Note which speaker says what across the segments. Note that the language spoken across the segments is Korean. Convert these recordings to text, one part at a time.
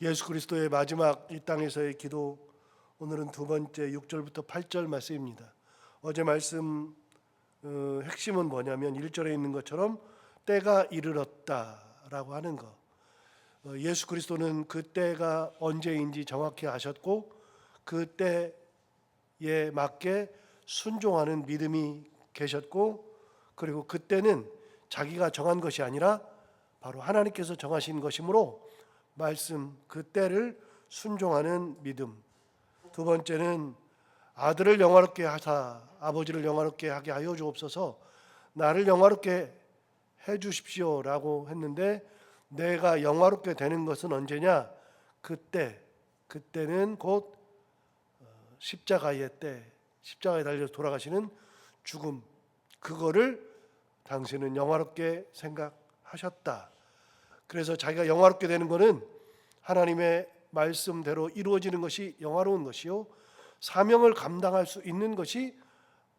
Speaker 1: 예수 그리스도의 마지막 이 땅에서의 기도, 오늘은 두 번째 6절부터 8절 말씀입니다. 어제 말씀 핵심은 뭐냐면 1절에 있는 것처럼 때가 이르렀다라고 하는 거. 예수 그리스도는 그 때가 언제인지 정확히 아셨고 그 때에 맞게 순종하는 믿음이 계셨고, 그리고 그때는 자기가 정한 것이 아니라 바로 하나님께서 정하신 것이므로 말씀 그 때를 순종하는 믿음. 두 번째는 아들을 영화롭게 하사 아버지를 영화롭게 하게 하여 주옵소서, 나를 영화롭게 해 주십시오라고 했는데, 내가 영화롭게 되는 것은 언제냐? 그때는 곧 십자가의 때, 십자가에 달려 돌아가시는 죽음, 그거를 당신은 영화롭게 생각하셨다. 그래서 자기가 영화롭게 되는 것은 하나님의 말씀대로 이루어지는 것이 영화로운 것이요, 사명을 감당할 수 있는 것이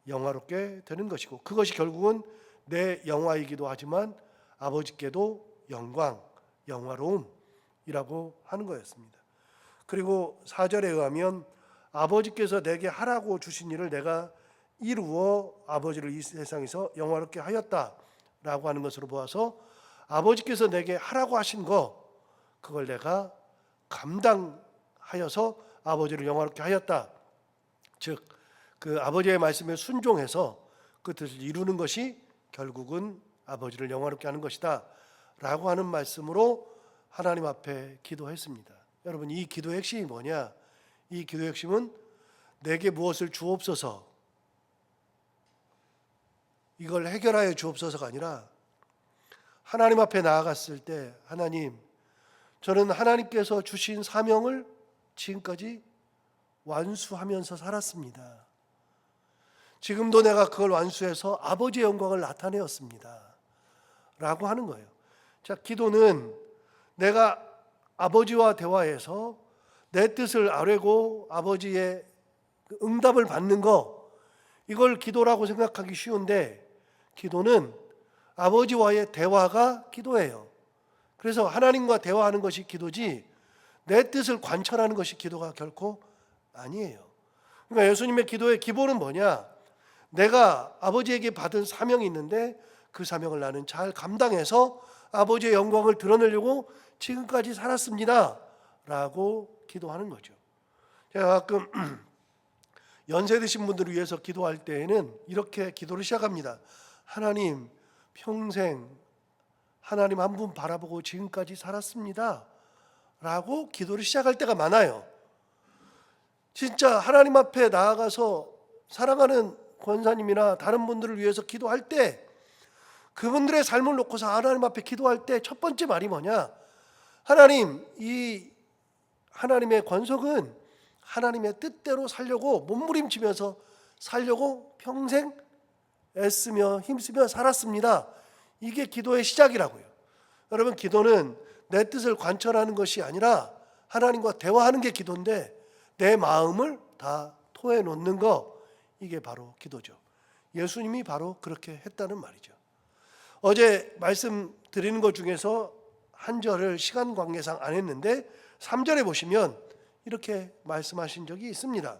Speaker 1: 영화롭게 되는 것이고, 그것이 결국은 내 영화이기도 하지만 아버지께도 영광, 영화로움이라고 하는 거였습니다. 그리고 4절에 의하면 아버지께서 내게 하라고 주신 일을 내가 이루어 아버지를 이 세상에서 영화롭게 하였다라고 하는 것으로 보아서, 아버지께서 내게 하라고 하신 거, 그걸 내가 감당하여서 아버지를 영화롭게 하였다. 즉, 그 아버지의 말씀에 순종해서 그 뜻을 이루는 것이 결국은 아버지를 영화롭게 하는 것이다 라고 하는 말씀으로 하나님 앞에 기도했습니다. 여러분, 이 기도의 핵심이 뭐냐? 이 기도의 핵심은 내게 무엇을 주옵소서, 이걸 해결하여 주옵소서가 아니라 하나님 앞에 나아갔을 때, 하나님, 저는 하나님께서 주신 사명을 지금까지 완수하면서 살았습니다. 지금도 내가 그걸 완수해서 아버지의 영광을 나타내었습니다 라고 하는 거예요. 자, 기도는 내가 아버지와 대화해서 내 뜻을 아뢰고 아버지의 응답을 받는 거, 이걸 기도라고 생각하기 쉬운데, 기도는 아버지와의 대화가 기도예요. 그래서 하나님과 대화하는 것이 기도지, 내 뜻을 관철하는 것이 기도가 결코 아니에요. 그러니까 예수님의 기도의 기본은 뭐냐? 내가 아버지에게 받은 사명이 있는데 그 사명을 나는 잘 감당해서 아버지의 영광을 드러내려고 지금까지 살았습니다 라고 기도하는 거죠. 제가 가끔 연세 드신 분들을 위해서 기도할 때에는 이렇게 기도를 시작합니다. 하나님, 평생 하나님 한 분 바라보고 지금까지 살았습니다 라고 기도를 시작할 때가 많아요. 진짜 하나님 앞에 나아가서 사랑하는 권사님이나 다른 분들을 위해서 기도할 때, 그분들의 삶을 놓고서 하나님 앞에 기도할 때 첫 번째 말이 뭐냐? 하나님, 이 하나님의 권속은 하나님의 뜻대로 살려고 몸부림치면서 살려고 평생 애쓰며 힘쓰며 살았습니다. 이게 기도의 시작이라고요. 여러분, 기도는 내 뜻을 관철하는 것이 아니라 하나님과 대화하는 게 기도인데, 내 마음을 다 토해 놓는 거, 이게 바로 기도죠. 예수님이 바로 그렇게 했다는 말이죠. 어제 말씀드리는 것 중에서 한 절을 시간 관계상 안 했는데 3절에 보시면 이렇게 말씀하신 적이 있습니다.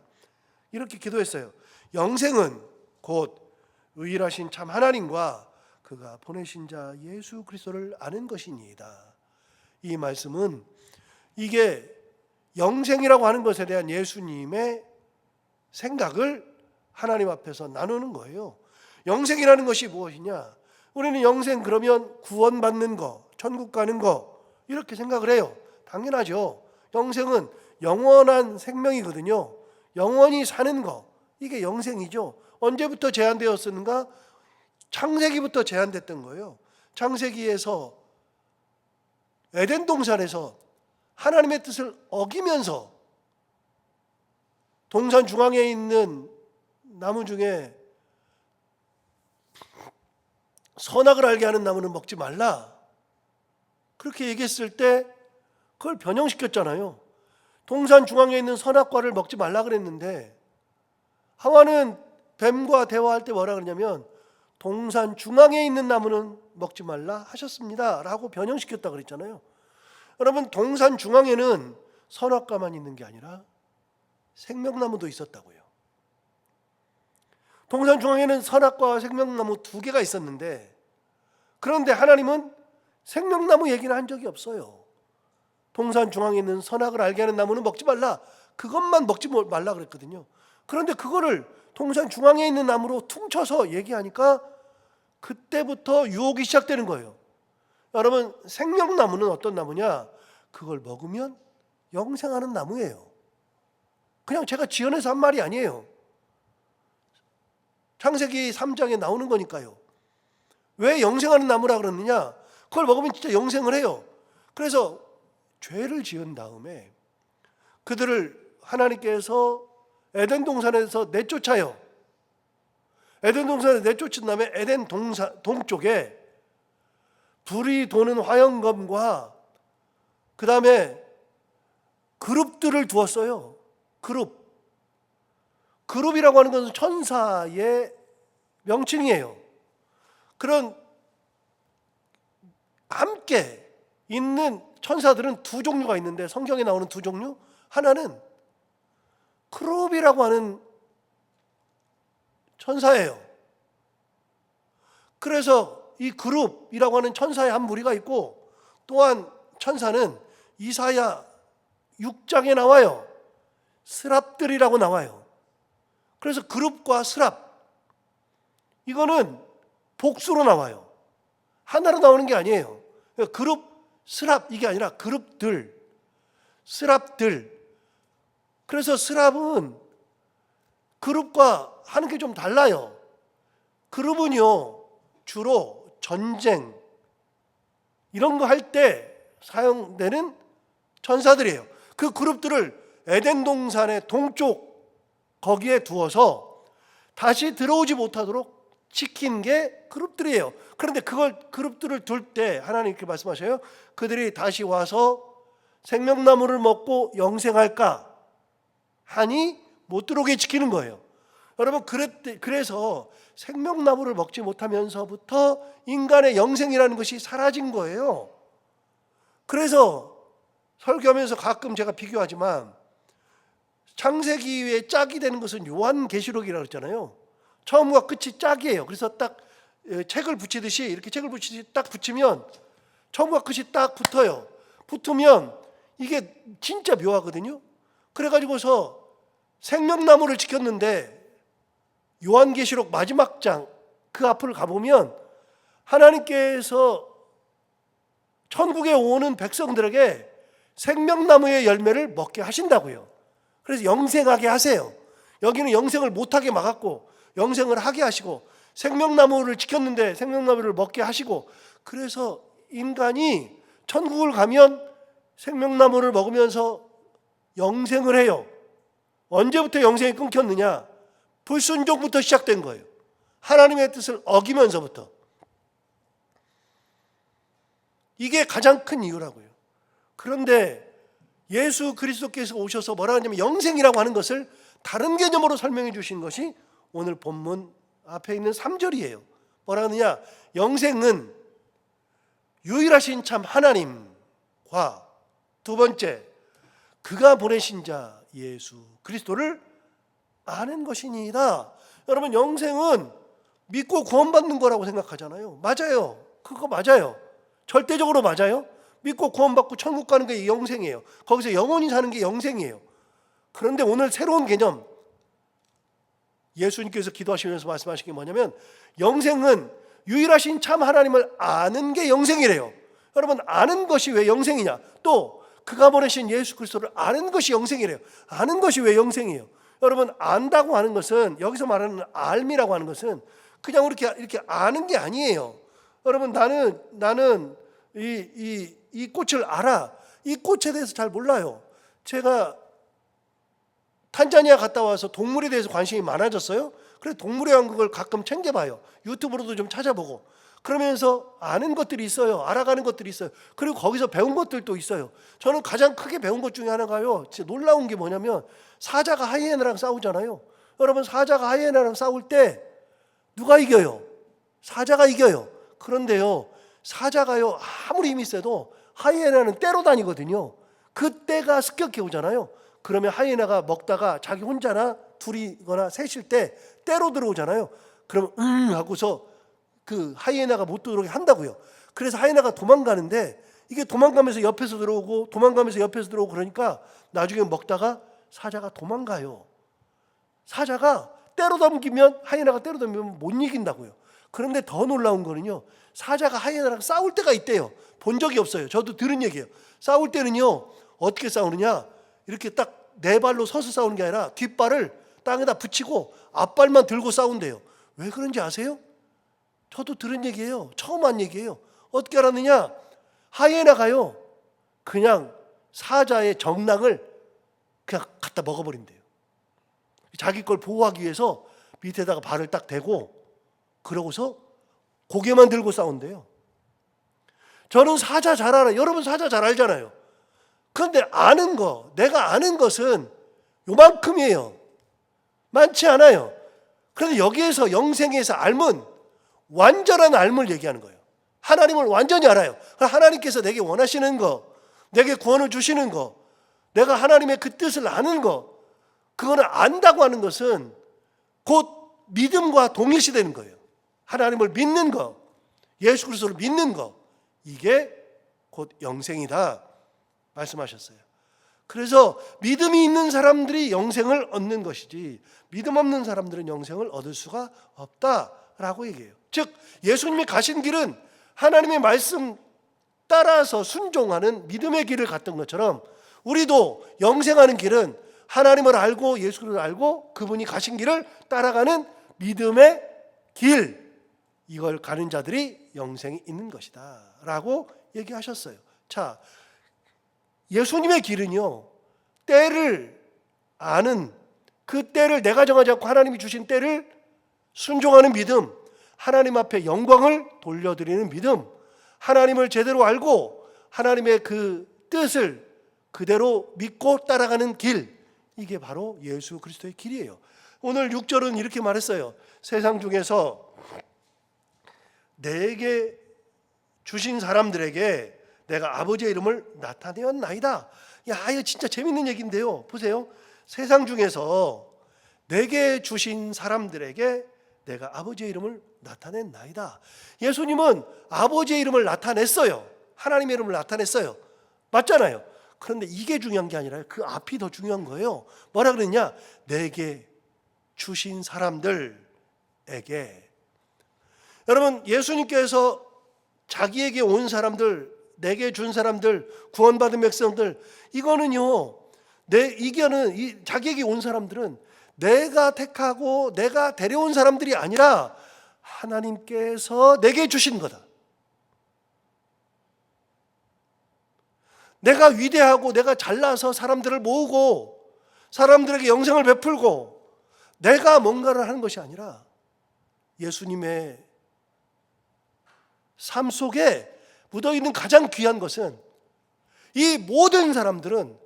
Speaker 1: 이렇게 기도했어요. 영생은 곧 의일하신 참 하나님과 그가 보내신 자 예수 그리스도를 아는 것이니이다. 이 말씀은 이게 영생이라고 하는 것에 대한 예수님의 생각을 하나님 앞에서 나누는 거예요. 영생이라는 것이 무엇이냐? 우리는 영생 그러면 구원받는 거, 천국 가는 거, 이렇게 생각을 해요. 당연하죠. 영생은 영원한 생명이거든요. 영원히 사는 거, 이게 영생이죠. 언제부터 제한되었는가? 창세기부터 제한됐던 거예요. 창세기에서 에덴 동산에서 하나님의 뜻을 어기면서 동산 중앙에 있는 나무 중에 선악을 알게 하는 나무는 먹지 말라, 그렇게 얘기했을 때 그걸 변형시켰잖아요. 동산 중앙에 있는 선악과를 먹지 말라 그랬는데, 하와는 뱀과 대화할 때 뭐라 그러냐면 동산 중앙에 있는 나무는 먹지 말라 하셨습니다 라고 변형시켰다 그랬잖아요. 여러분, 동산 중앙에는 선악과만 있는 게 아니라 생명나무도 있었다고요. 동산 중앙에는 선악과와 생명나무 두 개가 있었는데, 그런데 하나님은 생명나무 얘기는 한 적이 없어요. 동산 중앙에 있는 선악을 알게 하는 나무는 먹지 말라, 그것만 먹지 말라 그랬거든요. 그런데 그거를 동산 중앙에 있는 나무로 퉁쳐서 얘기하니까 그때부터 유혹이 시작되는 거예요. 여러분, 생명나무는 어떤 나무냐? 그걸 먹으면 영생하는 나무예요. 그냥 제가 지어내서 한 말이 아니에요. 창세기 3장에 나오는 거니까요. 왜 영생하는 나무라 그러느냐? 그걸 먹으면 진짜 영생을 해요. 그래서 죄를 지은 다음에 그들을 하나님께서 에덴 동산에서 내쫓아요. 에덴 동산에서 내쫓은 다음에 에덴 동쪽에 불이 도는 화영검과 그 다음에 그룹들을 두었어요. 그룹이라고 하는 것은 천사의 명칭이에요. 그런 함께 있는 천사들은 두 종류가 있는데, 성경에 나오는 두 종류, 하나는 크룹이라고 하는 천사예요. 그래서 이 그룹이라고 하는 천사의 한 무리가 있고, 또한 천사는 이사야 6장에 나와요. 스랍들이라고 나와요. 그래서 그룹과 스랍, 이거는 복수로 나와요. 하나로 나오는 게 아니에요. 그룹, 스랍, 이게 아니라 그룹들, 스랍들. 그래서 스랍은 그룹과 하는 게 좀 달라요. 그룹은요, 주로 전쟁 이런 거 할 때 사용되는 천사들이에요. 그 그룹들을 에덴 동산의 동쪽 거기에 두어서 다시 들어오지 못하도록 지킨 게 그룹들이에요. 그런데 그걸 그룹들을 둘 때 하나님께 말씀하셔요. 그들이 다시 와서 생명나무를 먹고 영생할까 하니 못 들어오게 지키는 거예요. 여러분, 그래서 생명나무를 먹지 못하면서부터 인간의 영생이라는 것이 사라진 거예요. 그래서 설교하면서 가끔 제가 비교하지만, 창세기의 짝이 되는 것은 요한계시록이라고 했잖아요. 처음과 끝이 짝이에요. 그래서 딱 책을 붙이듯이, 이렇게 책을 붙이듯이 딱 붙이면 처음과 끝이 딱 붙어요. 붙으면 이게 진짜 묘하거든요. 그래가지고서 생명나무를 지켰는데, 요한계시록 마지막 장 그 앞을 가보면 하나님께서 천국에 오는 백성들에게 생명나무의 열매를 먹게 하신다고요. 그래서 영생하게 하세요. 여기는 영생을 못하게 막았고 영생을 하게 하시고, 생명나무를 지켰는데 생명나무를 먹게 하시고, 그래서 인간이 천국을 가면 생명나무를 먹으면서 영생을 해요. 언제부터 영생이 끊겼느냐? 불순종부터 시작된 거예요. 하나님의 뜻을 어기면서부터. 이게 가장 큰 이유라고요. 그런데 예수 그리스도께서 오셔서 뭐라 하냐면, 영생이라고 하는 것을 다른 개념으로 설명해 주신 것이 오늘 본문 앞에 있는 3절이에요. 뭐라 하느냐? 영생은 유일하신 참 하나님과, 두 번째, 그가 보내신 자 예수 그리스도를 아는 것이니이다. 여러분, 영생은 믿고 구원받는 거라고 생각하잖아요. 맞아요. 그거 맞아요. 절대적으로 맞아요. 믿고 구원받고 천국 가는 게 영생이에요. 거기서 영원히 사는 게 영생이에요. 그런데 오늘 새로운 개념, 예수님께서 기도하시면서 말씀하신 게 뭐냐면, 영생은 유일하신 참 하나님을 아는 게 영생이래요. 여러분, 아는 것이 왜 영생이냐? 또 그가 보내신 예수 그리스도를 아는 것이 영생이래요. 아는 것이 왜 영생이에요? 여러분, 안다고 하는 것은, 여기서 말하는 알미라고 하는 것은 그냥 이렇게 아는 게 아니에요. 여러분, 나는 이 꽃을 알아. 이 꽃에 대해서 잘 몰라요. 제가 탄자니아 갔다 와서 동물에 대해서 관심이 많아졌어요. 그래서 동물의 왕국을 가끔 챙겨봐요. 유튜브로도 좀 찾아보고. 그러면서 아는 것들이 있어요. 알아가는 것들이 있어요. 그리고 거기서 배운 것들도 있어요. 저는 가장 크게 배운 것 중에 하나가요, 진짜 놀라운 게 뭐냐면, 사자가 하이에나랑 싸우잖아요. 여러분, 사자가 하이에나랑 싸울 때 누가 이겨요? 사자가 이겨요. 그런데요, 사자가요, 아무리 힘이 세도 하이에나는 떼로 다니거든요. 그 떼가 습격해 오잖아요. 그러면 하이에나가 먹다가 자기 혼자나 둘이거나 셋일 때 떼로 들어오잖아요. 그러면 하고서 그 하이에나가 못 들어오게 한다고요. 그래서 하이에나가 도망가는데 이게 도망가면서 옆에서 들어오고 도망가면서 옆에서 들어오고 그러니까 나중에 먹다가 사자가 도망가요. 사자가 때로 덤기면 하이에나가 때로 덤기면 못 이긴다고요. 그런데 더 놀라운 거는요. 사자가 하이에나랑 싸울 때가 있대요. 본 적이 없어요. 저도 들은 얘기예요. 싸울 때는요. 어떻게 싸우느냐. 이렇게 딱 네 발로 서서 싸우는 게 아니라 뒷발을 땅에다 붙이고 앞발만 들고 싸운대요. 왜 그런지 아세요? 저도 들은 얘기예요. 처음 한 얘기예요. 어떻게 알았느냐? 하이에나가요. 그냥 사자의 정랑을 그냥 갖다 먹어버린대요. 자기 걸 보호하기 위해서 밑에다가 발을 딱 대고 그러고서 고개만 들고 싸운대요. 저는 사자 잘 알아요. 여러분 사자 잘 알잖아요. 그런데 아는 거, 내가 아는 것은 요만큼이에요. 많지 않아요. 그런데 여기에서 영생에서 알면 완전한 알물 얘기하는 거예요. 하나님을 완전히 알아요. 하나님께서 내게 원하시는 거, 내게 구원을 주시는 거, 내가 하나님의 그 뜻을 아는 거, 그거는 안다고 하는 것은 곧 믿음과 동일시되는 거예요. 하나님을 믿는 거, 예수 그리스도를 믿는 거, 이게 곧 영생이다 말씀하셨어요. 그래서 믿음이 있는 사람들이 영생을 얻는 것이지 믿음 없는 사람들은 영생을 얻을 수가 없다라고 얘기해요. 즉 예수님이 가신 길은 하나님의 말씀 따라서 순종하는 믿음의 길을 갔던 것처럼 우리도 영생하는 길은 하나님을 알고 예수 그리스도를 알고 그분이 가신 길을 따라가는 믿음의 길, 이걸 가는 자들이 영생이 있는 것이다 라고 얘기하셨어요. 자, 예수님의 길은요, 때를 아는, 그 때를 내가 정하지 않고 하나님이 주신 때를 순종하는 믿음, 하나님 앞에 영광을 돌려드리는 믿음, 하나님을 제대로 알고 하나님의 그 뜻을 그대로 믿고 따라가는 길, 이게 바로 예수 그리스도의 길이에요. 오늘 6절은 이렇게 말했어요. 세상 중에서 내게 주신 사람들에게 내가 아버지의 이름을 나타내었나이다. 야, 이거 진짜 재밌는 얘기인데요. 보세요. 세상 중에서 내게 주신 사람들에게 내가 아버지의 이름을 나타냈나이다. 예수님은 아버지의 이름을 나타냈어요. 하나님의 이름을 나타냈어요. 맞잖아요. 그런데 이게 중요한 게 아니라 그 앞이 더 중요한 거예요. 뭐라 그랬냐? 내게 주신 사람들에게. 여러분, 예수님께서 자기에게 온 사람들, 내게 준 사람들, 구원받은 백성들, 이거는요, 자기에게 온 사람들은 내가 택하고 내가 데려온 사람들이 아니라 하나님께서 내게 주신 거다. 내가 위대하고 내가 잘나서 사람들을 모으고 사람들에게 영생을 베풀고 내가 뭔가를 하는 것이 아니라 예수님의 삶 속에 묻어있는 가장 귀한 것은 이 모든 사람들은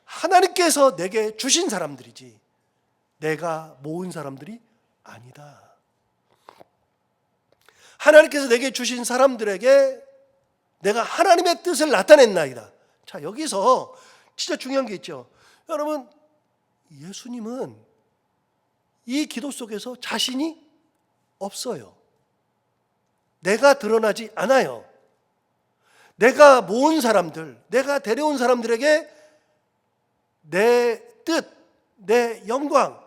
Speaker 1: 하나님께서 내게 주신 사람들이지 내가 모은 사람들이 아니다. 하나님께서 내게 주신 사람들에게 내가 하나님의 뜻을 나타냈나이다. 자, 여기서 진짜 중요한 게 있죠. 여러분, 예수님은 이 기도 속에서 자신이 없어요. 내가 드러나지 않아요. 내가 모은 사람들, 내가 데려온 사람들에게 내 뜻, 내 영광,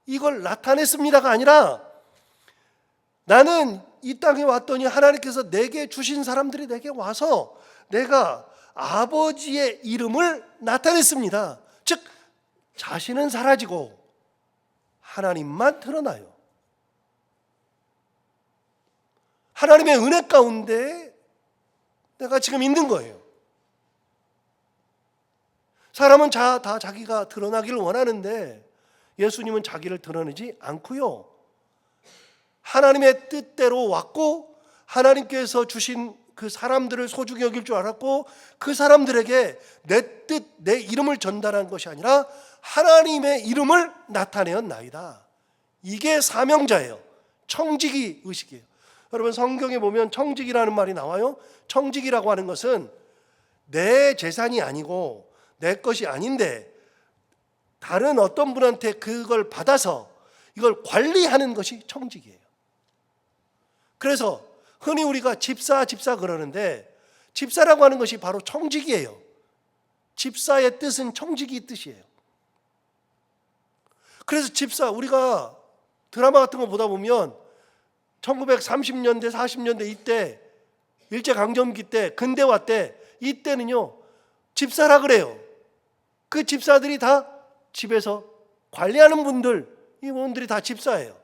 Speaker 1: 이걸 나타냈습니다가 아니라 나는 이 땅에 왔더니 하나님께서 내게 주신 사람들이 내게 와서 내가 아버지의 이름을 나타냈습니다. 즉 자신은 사라지고 하나님만 드러나요. 하나님의 은혜 가운데 내가 지금 있는 거예요. 사람은 다 자기가 드러나기를 원하는데 예수님은 자기를 드러내지 않고요. 하나님의 뜻대로 왔고 하나님께서 주신 그 사람들을 소중히 여길 줄 알았고 그 사람들에게 내 뜻, 내 이름을 전달한 것이 아니라 하나님의 이름을 나타내었나이다. 이게 사명자예요. 청지기 의식이에요. 여러분 성경에 보면 청지기라는 말이 나와요. 청지기라고 하는 것은 내 재산이 아니고 내 것이 아닌데 다른 어떤 분한테 그걸 받아서 이걸 관리하는 것이 청직이에요. 그래서 흔히 우리가 집사 그러는데 집사라고 하는 것이 바로 청직이에요. 집사의 뜻은 청직이 뜻이에요. 그래서 집사, 우리가 드라마 같은 거 보다 보면 1930년대 40년대 이때 일제강점기 때 근대화 때 이때는요 집사라 그래요. 그 집사들이 다 집에서 관리하는 분들, 이분들이 다 집사예요.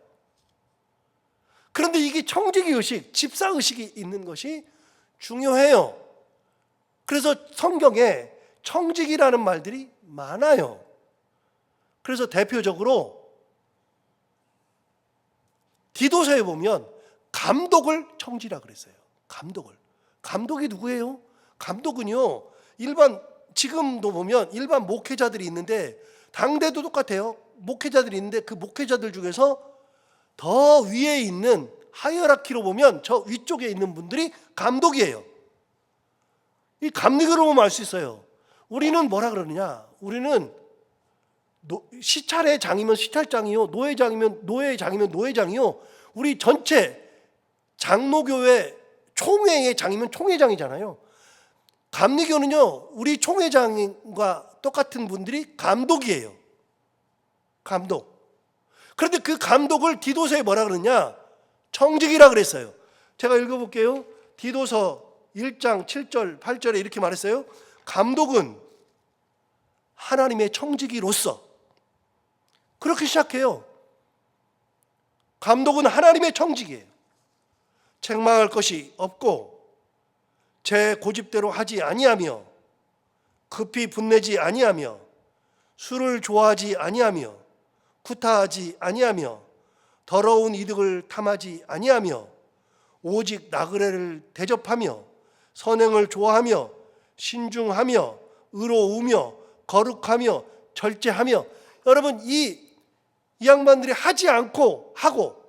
Speaker 1: 그런데 이게 청지기 의식, 집사 의식이 있는 것이 중요해요. 그래서 성경에 청직이라는 말들이 많아요. 그래서 대표적으로 디도서에 보면 감독을 청지라 그랬어요. 감독이 누구예요? 감독은요 지금도 보면 일반 목회자들이 있는데 당대도 똑같아요. 목회자들이 있는데 그 목회자들 중에서 더 위에 있는 하이어라키로 보면 저 위쪽에 있는 분들이 감독이에요. 이 감독으로 보면 알 수 있어요. 우리는 뭐라 그러느냐? 우리는 시찰의 장이면 시찰장이요, 노회장이면 노회장이요. 우리 전체 장로교회 총회의 장이면 총회장이잖아요. 감리교는요, 우리 총회장과 똑같은 분들이 감독이에요. 감독. 그런데 그 감독을 디도서에 뭐라 그러냐? 청직이라 그랬어요. 제가 읽어볼게요. 디도서 1장 7절 8절에 이렇게 말했어요. 감독은 하나님의 청지기로서, 그렇게 시작해요. 감독은 하나님의 청지기예요. 책망할 것이 없고 제 고집대로 하지 아니하며 급히 분내지 아니하며 술을 좋아하지 아니하며 구타하지 아니하며 더러운 이득을 탐하지 아니하며 오직 나그네를 대접하며 선행을 좋아하며 신중하며 의로우며 거룩하며 절제하며. 여러분, 이 양반들이 하지 않고 하고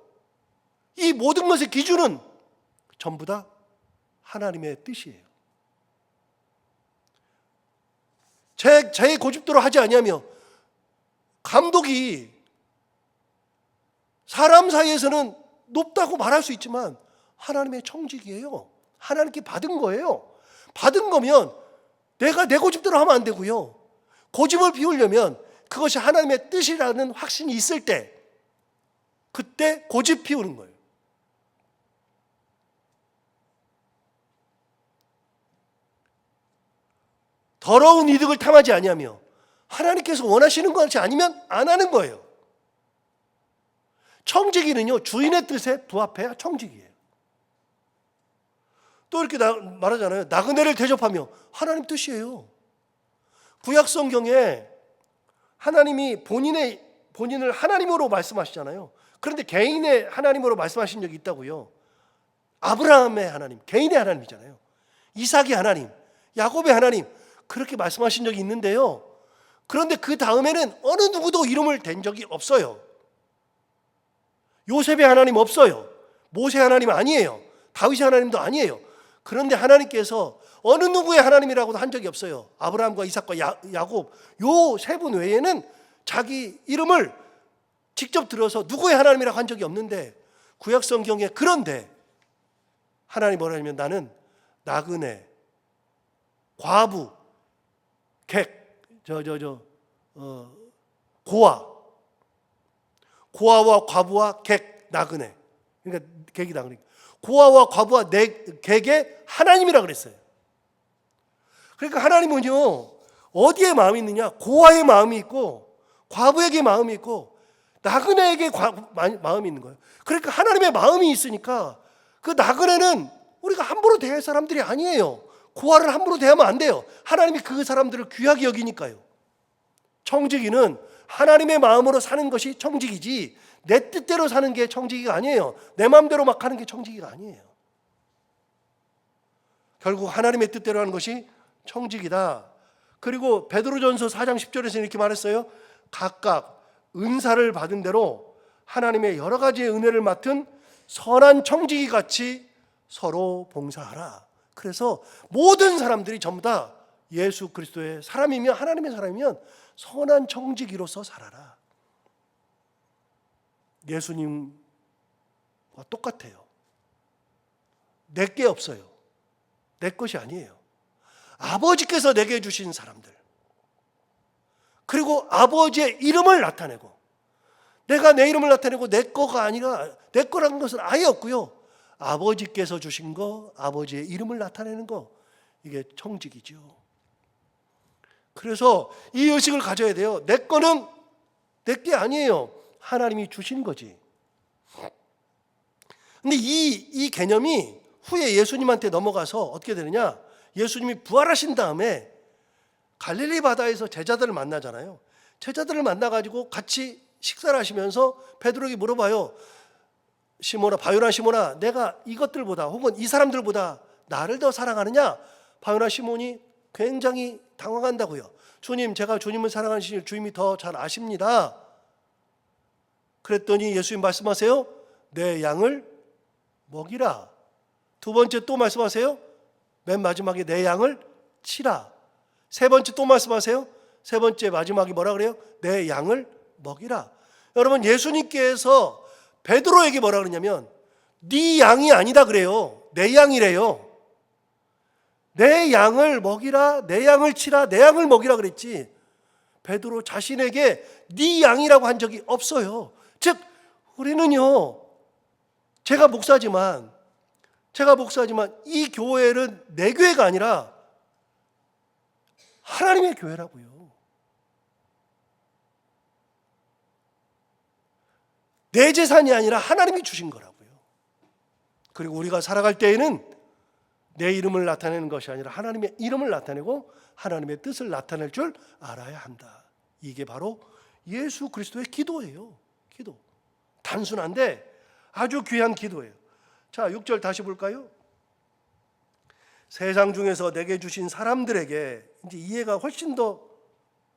Speaker 1: 이 모든 것의 기준은 전부 다 하나님의 뜻이에요. 제 고집대로 하지 아니하며, 감독이 사람 사이에서는 높다고 말할 수 있지만 하나님의 청직이에요. 하나님께 받은 거예요. 받은 거면 내가 내 고집대로 하면 안 되고요. 고집을 피우려면 그것이 하나님의 뜻이라는 확신이 있을 때, 그때 고집 피우는 거예요. 더러운 이득을 탐하지 아니하며, 하나님께서 원하시는 것이 아니면 안 하는 거예요. 청지기는요, 주인의 뜻에 부합해야 청지기예요. 또 이렇게 말하잖아요. 나그네를 대접하며, 하나님 뜻이에요. 구약 성경에 하나님이 본인을 하나님으로 말씀하시잖아요. 그런데 개인의 하나님으로 말씀하신 적이 있다고요. 아브라함의 하나님, 개인의 하나님이잖아요. 이삭의 하나님, 야곱의 하나님, 그렇게 말씀하신 적이 있는데요. 그런데 그 다음에는 어느 누구도 이름을 댄 적이 없어요. 요셉의 하나님 없어요. 모세 하나님 아니에요. 다윗의 하나님도 아니에요. 그런데 하나님께서 어느 누구의 하나님이라고도 한 적이 없어요. 아브라함과 이삭과 야곱, 요 세 분 외에는 자기 이름을 직접 들어서 누구의 하나님이라고 한 적이 없는데, 구약 성경에 그런데 하나님 뭐라 하냐면, 나는 나그네, 과부, 고아와 과부와 객, 나그네. 그러니까 객이 나그네. 고아와 과부와 객의 하나님이라 그랬어요. 그러니까 하나님은요, 어디에 마음이 있느냐? 고아의 마음이 있고 과부에게 마음이 있고 나그네에게 마음이 있는 거예요. 그러니까 하나님의 마음이 있으니까 그 나그네는 우리가 함부로 대할 사람들이 아니에요. 고아를 함부로 대하면 안 돼요. 하나님이 그 사람들을 귀하게 여기니까요. 청지기는 하나님의 마음으로 사는 것이 청지기지, 내 뜻대로 사는 게 청지기가 아니에요. 내 마음대로 막 하는 게 청지기가 아니에요. 결국 하나님의 뜻대로 하는 것이 청지기다. 그리고 베드로전서 4장 10절에서 이렇게 말했어요. 각각 은사를 받은 대로 하나님의 여러 가지의 은혜를 맡은 선한 청지기 같이 서로 봉사하라. 그래서 모든 사람들이 전부 다 예수 그리스도의 사람이면, 하나님의 사람이면 선한 청지기로서 살아라. 예수님과 똑같아요. 내 게 없어요. 내 것이 아니에요. 아버지께서 내게 주신 사람들, 그리고 아버지의 이름을 나타내고, 내가 내 이름을 나타내고 내 거가 아니라, 내 거라는 것은 아예 없고요, 아버지께서 주신 거, 아버지의 이름을 나타내는 거, 이게 청직이죠. 그래서 이 의식을 가져야 돼요. 내 거는 내 게 아니에요. 하나님이 주신 거지. 근데 이 개념이 후에 예수님한테 넘어가서 어떻게 되느냐, 예수님이 부활하신 다음에 갈릴리 바다에서 제자들을 만나잖아요. 제자들을 만나가지고 같이 식사를 하시면서 베드로에게 물어봐요. 시몬아, 바요나 시몬아, 내가 이것들보다 혹은 이 사람들보다 나를 더 사랑하느냐? 바요나 시몬이 굉장히 당황한다고요. 주님, 제가 주님을 사랑하시는 주님이 더 잘 아십니다. 그랬더니 예수님 말씀하세요. 내 양을 먹이라. 두 번째 또 말씀하세요. 맨 마지막에 내 양을 치라. 세 번째 또 말씀하세요. 세 번째 마지막에 뭐라 그래요? 내 양을 먹이라. 여러분, 예수님께서 베드로에게 뭐라 그러냐면 네 양이 아니다 그래요. 내 양이래요. 내 양을 먹이라, 내 양을 치라, 내 양을 먹이라 그랬지, 베드로 자신에게 네 양이라고 한 적이 없어요. 즉 우리는요, 제가 목사지만 이 교회는 내 교회가 아니라 하나님의 교회라고요. 내 재산이 아니라 하나님이 주신 거라고요. 그리고 우리가 살아갈 때에는 내 이름을 나타내는 것이 아니라 하나님의 이름을 나타내고 하나님의 뜻을 나타낼 줄 알아야 한다. 이게 바로 예수 그리스도의 기도예요. 기도. 단순한데 아주 귀한 기도예요. 자, 6절 다시 볼까요? 세상 중에서 내게 주신 사람들에게, 이제 이해가 훨씬 더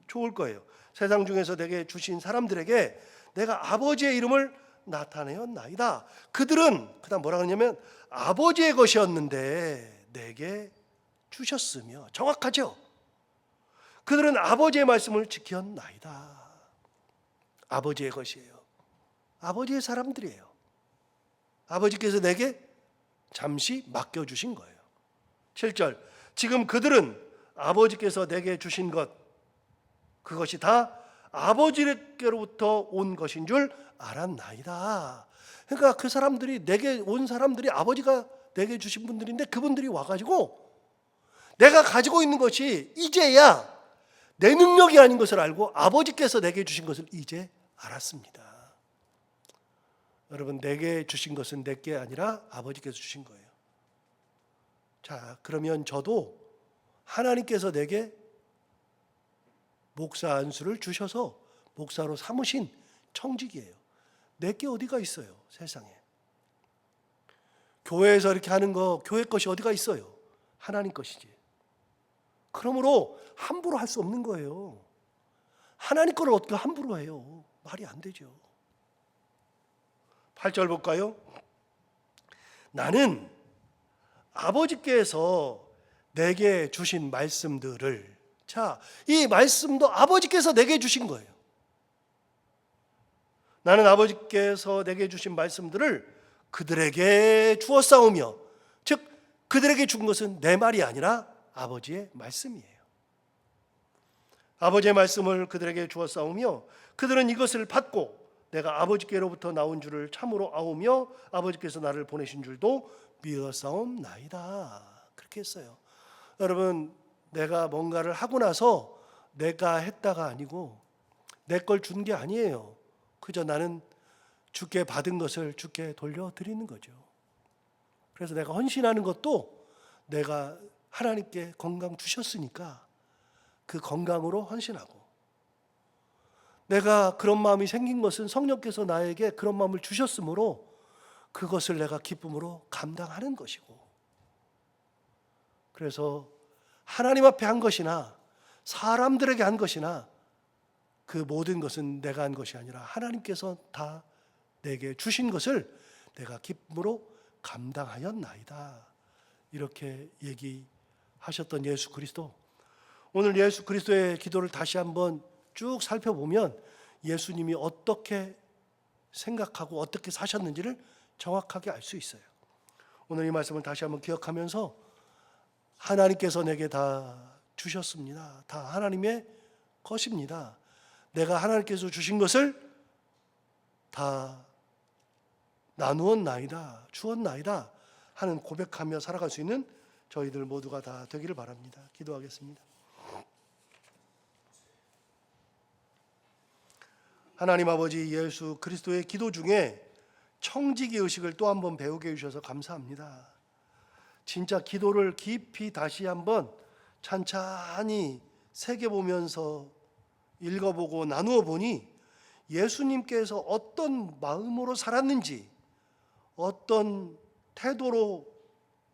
Speaker 1: 좋을 거예요. 세상 중에서 내게 주신 사람들에게 내가 아버지의 이름을 나타내었나이다. 그들은 그다음 뭐라 그러냐면 아버지의 것이었는데 내게 주셨으며, 정확하죠? 그들은 아버지의 말씀을 지켰나이다. 아버지의 것이에요. 아버지의 사람들이에요. 아버지께서 내게 잠시 맡겨주신 거예요. 7절, 지금 그들은 아버지께서 내게 주신 것, 그것이 다 아버지께로부터 온 것인 줄 알았나이다. 그러니까 그 사람들이, 내게 온 사람들이 아버지가 내게 주신 분들인데, 그분들이 와가지고 내가 가지고 있는 것이 이제야 내 능력이 아닌 것을 알고 아버지께서 내게 주신 것을 이제 알았습니다. 여러분, 내게 주신 것은 내 게 아니라 아버지께서 주신 거예요. 자, 그러면 저도 하나님께서 내게 목사 안수를 주셔서 목사로 삼으신 청직이에요. 내 게 어디가 있어요, 세상에. 교회에서 이렇게 하는 거, 교회 것이 어디가 있어요? 하나님 것이지. 그러므로 함부로 할 수 없는 거예요. 하나님 거를 어떻게 함부로 해요? 말이 안 되죠. 8절 볼까요? 나는 아버지께서 내게 주신 말씀들을, 자, 이 말씀도 아버지께서 내게 주신 거예요. 나는 아버지께서 내게 주신 말씀들을 그들에게 주었사오며, 즉 그들에게 준 것은 내 말이 아니라 아버지의 말씀이에요. 아버지의 말씀을 그들에게 주었사오며 그들은 이것을 받고 내가 아버지께로부터 나온 줄을 참으로 아오며 아버지께서 나를 보내신 줄도 믿었사옵나이다. 그렇게 했어요. 여러분, 내가 뭔가를 하고 나서 내가 했다가 아니고 내 걸 준 게 아니에요. 그저 나는 주께 받은 것을 주께 돌려드리는 거죠. 그래서 내가 헌신하는 것도 내가 하나님께 건강 주셨으니까 그 건강으로 헌신하고, 내가 그런 마음이 생긴 것은 성령께서 나에게 그런 마음을 주셨으므로 그것을 내가 기쁨으로 감당하는 것이고, 그래서 하나님 앞에 한 것이나 사람들에게 한 것이나 그 모든 것은 내가 한 것이 아니라 하나님께서 다 내게 주신 것을 내가 기쁨으로 감당하였나이다. 이렇게 얘기하셨던 예수 그리스도, 오늘 예수 그리스도의 기도를 다시 한번 쭉 살펴보면 예수님이 어떻게 생각하고 어떻게 사셨는지를 정확하게 알 수 있어요. 오늘 이 말씀을 다시 한번 기억하면서 하나님께서 내게 다 주셨습니다. 다 하나님의 것입니다. 내가 하나님께서 주신 것을 다 나누었나이다, 주었나이다 하는 고백하며 살아갈 수 있는 저희들 모두가 다 되기를 바랍니다. 기도하겠습니다. 하나님 아버지, 예수 그리스도의 기도 중에 청지기 의식을 또 한번 배우게 해주셔서 감사합니다. 진짜 기도를 깊이 다시 한번 찬찬히 새겨보면서 읽어보고 나누어 보니 예수님께서 어떤 마음으로 살았는지, 어떤 태도로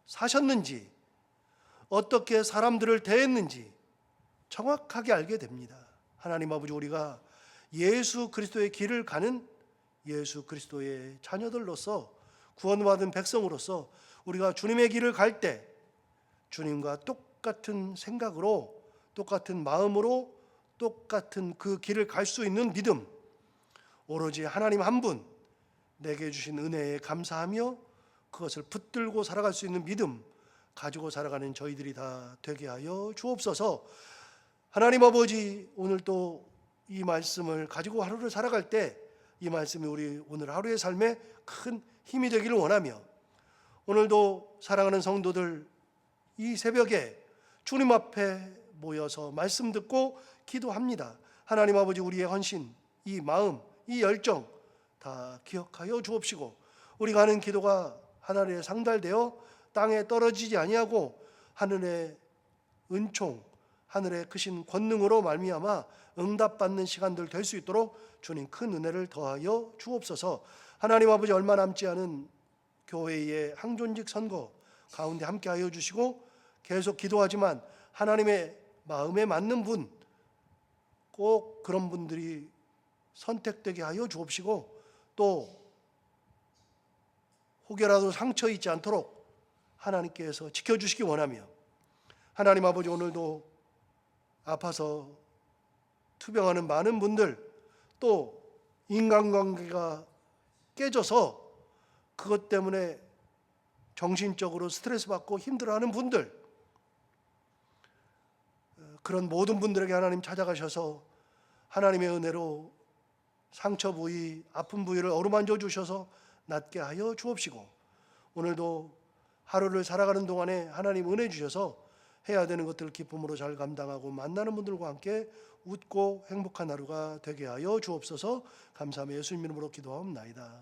Speaker 1: 사셨는지, 어떻게 사람들을 대했는지 정확하게 알게 됩니다. 하나님 아버지, 우리가 예수 그리스도의 길을 가는 예수 그리스도의 자녀들로서, 구원받은 백성으로서 우리가 주님의 길을 갈 때 주님과 똑같은 생각으로, 똑같은 마음으로, 똑같은 그 길을 갈 수 있는 믿음, 오로지 하나님 한 분 내게 주신 은혜에 감사하며 그것을 붙들고 살아갈 수 있는 믿음 가지고 살아가는 저희들이 다 되게 하여 주옵소서. 하나님 아버지, 오늘 또 이 말씀을 가지고 하루를 살아갈 때 이 말씀이 우리 오늘 하루의 삶에 큰 힘이 되기를 원하며, 오늘도 사랑하는 성도들 이 새벽에 주님 앞에 모여서 말씀 듣고 기도합니다. 하나님 아버지, 우리의 헌신, 이 마음, 이 열정 다 기억하여 주옵시고, 우리가 하는 기도가 하늘에 상달되어 땅에 떨어지지 아니하고 하늘의 은총, 하늘의 크신 권능으로 말미암아 응답받는 시간들 될 수 있도록 주님 큰 은혜를 더하여 주옵소서. 하나님 아버지, 얼마 남지 않은 교회의 항존직 선거 가운데 함께하여 주시고, 계속 기도하지만 하나님의 마음에 맞는 분, 꼭 그런 분들이 선택되게 하여 주옵시고, 또 혹여라도 상처 있지 않도록 하나님께서 지켜주시기 원하며, 하나님 아버지, 오늘도 아파서 투병하는 많은 분들, 또 인간관계가 깨져서 그것 때문에 정신적으로 스트레스 받고 힘들어하는 분들, 그런 모든 분들에게 하나님 찾아가셔서 하나님의 은혜로 상처 부위, 아픈 부위를 어루만져 주셔서 낫게 하여 주옵시고, 오늘도 하루를 살아가는 동안에 하나님 은혜 주셔서 해야 되는 것들을 기쁨으로 잘 감당하고 만나는 분들과 함께 웃고 행복한 하루가 되게 하여 주옵소서. 감사하며 예수님 이름으로 기도하옵나이다.